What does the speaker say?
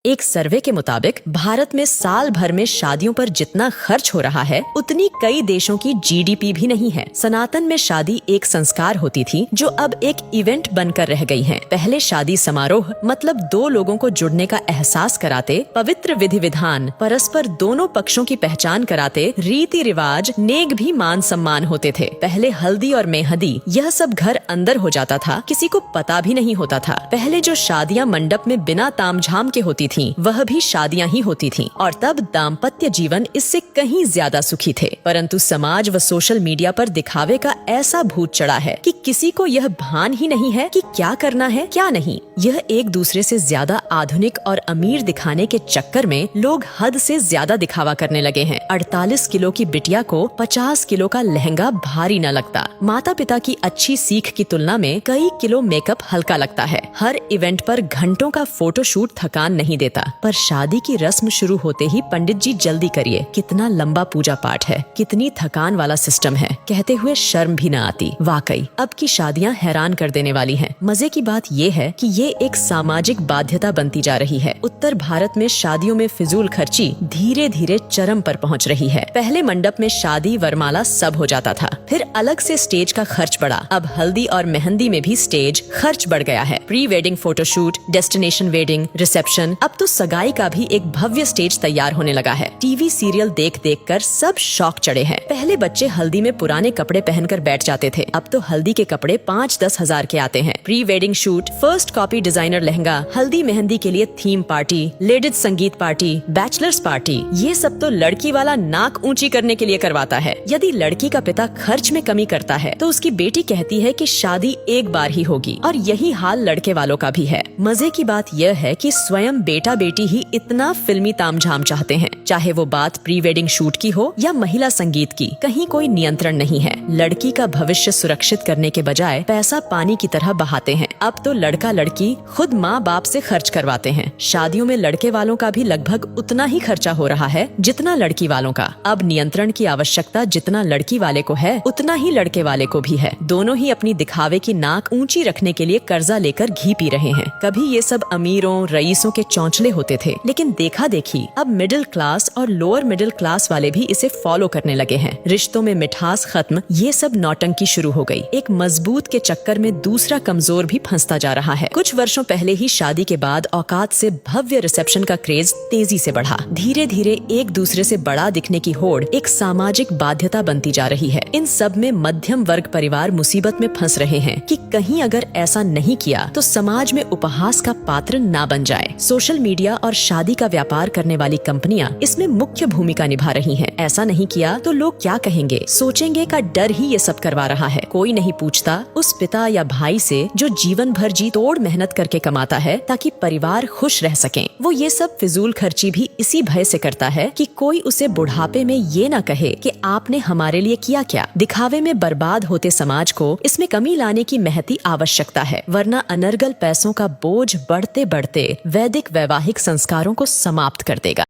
एक सर्वे के मुताबिक भारत में साल भर में शादियों पर जितना खर्च हो रहा है उतनी कई देशों की जीडीपी भी नहीं है। सनातन में शादी एक संस्कार होती थी जो अब एक इवेंट बनकर रह गई है। पहले शादी समारोह मतलब दो लोगों को जुड़ने का एहसास कराते, पवित्र विधि विधान, परस्पर दोनों पक्षों की पहचान कराते, रीति रिवाज, नेक भी मान सम्मान होते थे। पहले हल्दी और मेहंदी यह सब घर अंदर हो जाता था, किसी को पता भी नहीं होता था। पहले जो शादियां मंडप में बिना तामझाम के होती थीं, वह भी शादियां ही होती थीं और तब दाम्पत्य जीवन इससे कहीं ज्यादा सुखी थे। परंतु समाज व सोशल मीडिया पर दिखावे का ऐसा भूत चढ़ा है कि किसी को यह भान ही नहीं है कि क्या करना है क्या नहीं। यह एक दूसरे से ज्यादा आधुनिक और अमीर दिखाने के चक्कर में लोग हद से ज्यादा दिखावा करने लगे हैं। 48 किलो की बिटिया को 50 किलो का लहंगा भारी न लगता। माता पिता की अच्छी सीख की तुलना में कई किलो मेकअप हल्का लगता है। हर इवेंट पर घंटों का फोटोशूट थकान नहीं देता, पर शादी की रस्म शुरू होते ही पंडित जी जल्दी करिए, कितना लंबा पूजा पाठ है, कितनी थकान वाला सिस्टम है, कहते हुए शर्म भी न आती। वाकई अब की शादियां हैरान कर देने वाली हैं। मजे की बात ये है कि ये एक सामाजिक बाध्यता बनती जा रही है। उत्तर भारत में शादियों में फिजूल खर्ची धीरे धीरे चरम पर पहुंच रही है। पहले मंडप में शादी वरमाला सब हो जाता था, फिर अलग से स्टेज का खर्च बढ़ा। अब हल्दी और मेहंदी में भी स्टेज खर्च बढ़ गया है। Pre wedding photoshoot, destination wedding, reception, अब तो सगाई का भी एक भव्य स्टेज तैयार होने लगा है। टीवी सीरियल देख देख कर सब शौक चढ़े हैं। पहले बच्चे हल्दी में पुराने कपड़े पहनकर बैठ जाते थे, अब तो हल्दी के कपड़े 5-10 हजार के आते हैं। Pre wedding shoot, first copy designer lehenga, हल्दी मेहंदी के लिए थीम पार्टी, लेडीज संगीत पार्टी, बैचलर्स पार्टी, ये सब तो लड़की वाला नाक ऊंची करने के लिए करवाता है। यदि लड़की का पिता खर्च में कमी करता है तो उसकी बेटी कहती है कि शादी एक बार ही होगी, और यही हाल लड़के वालों का भी है। मजे की बात यह है कि स्वयं बेटा बेटी ही इतना फिल्मी तामझाम चाहते हैं, चाहे वो बात प्री वेडिंग शूट की हो या महिला संगीत की, कहीं कोई नियंत्रण नहीं है। लड़की का भविष्य सुरक्षित करने के बजाय पैसा पानी की तरह बहाते हैं। अब तो लड़का लड़की खुद माँ बाप से खर्च करवाते हैं। शादियों में लड़के वालों का भी लगभग उतना ही खर्चा हो रहा है जितना लड़की वालों का। अब नियंत्रण की आवश्यकता जितना लड़की वाले को है उतना ही लड़के वाले को भी है। दोनों ही अपनी दिखावे की नाक ऊंची रखने के लिए कर्जा लेकर घी पी रहे हैं। कभी ये सब अमीरों रईसों के चौंचले होते थे, लेकिन देखा देखी अब मिडिल क्लास और लोअर मिडिल क्लास वाले भी इसे फॉलो करने लगे हैं। रिश्तों में मिठास खत्म, ये सब नौटंकी शुरू हो गई। एक मजबूत के चक्कर में दूसरा कमजोर भी फंसता जा रहा है। कुछ वर्षों पहले ही शादी के बाद औकात से भव्य रिसेप्शन का क्रेज तेजी से बढ़ा। धीरे धीरे एक दूसरे से बड़ा दिखने की होड़ एक सामाजिक बाध्यता बनती जा रही है। इन सब में मध्यम वर्ग परिवार मुसीबत में फंस रहे हैं कि कहीं अगर ऐसा नहीं किया तो समाज में उपहास का पात्र ना बन जाए। सोशल मीडिया और शादी का व्यापार करने वाली कंपनियां इसमें मुख्य भूमिका निभा रही हैं। ऐसा नहीं किया तो लोग क्या कहेंगे, सोचेंगे का डर ही ये सब करवा रहा है। कोई नहीं पूछता उस पिता या भाई से जो जीवन भर जी तोड़ मेहनत करके कमाता है ताकि परिवार खुश रह सकें। वो ये सब फिजूल खर्ची भी इसी भय से करता है कि कोई उसे बुढ़ापे में ये न कहे कि आपने हमारे लिए किया क्या। दिखावे में बर्बाद होते समाज को इसमें कमी लाने की महती आवश्यकता है, वरना अनर्गल पैसों का बोझ बढ़ते बढ़ते वैदिक वैवाहिक संस्कारों को समाप्त कर देगा।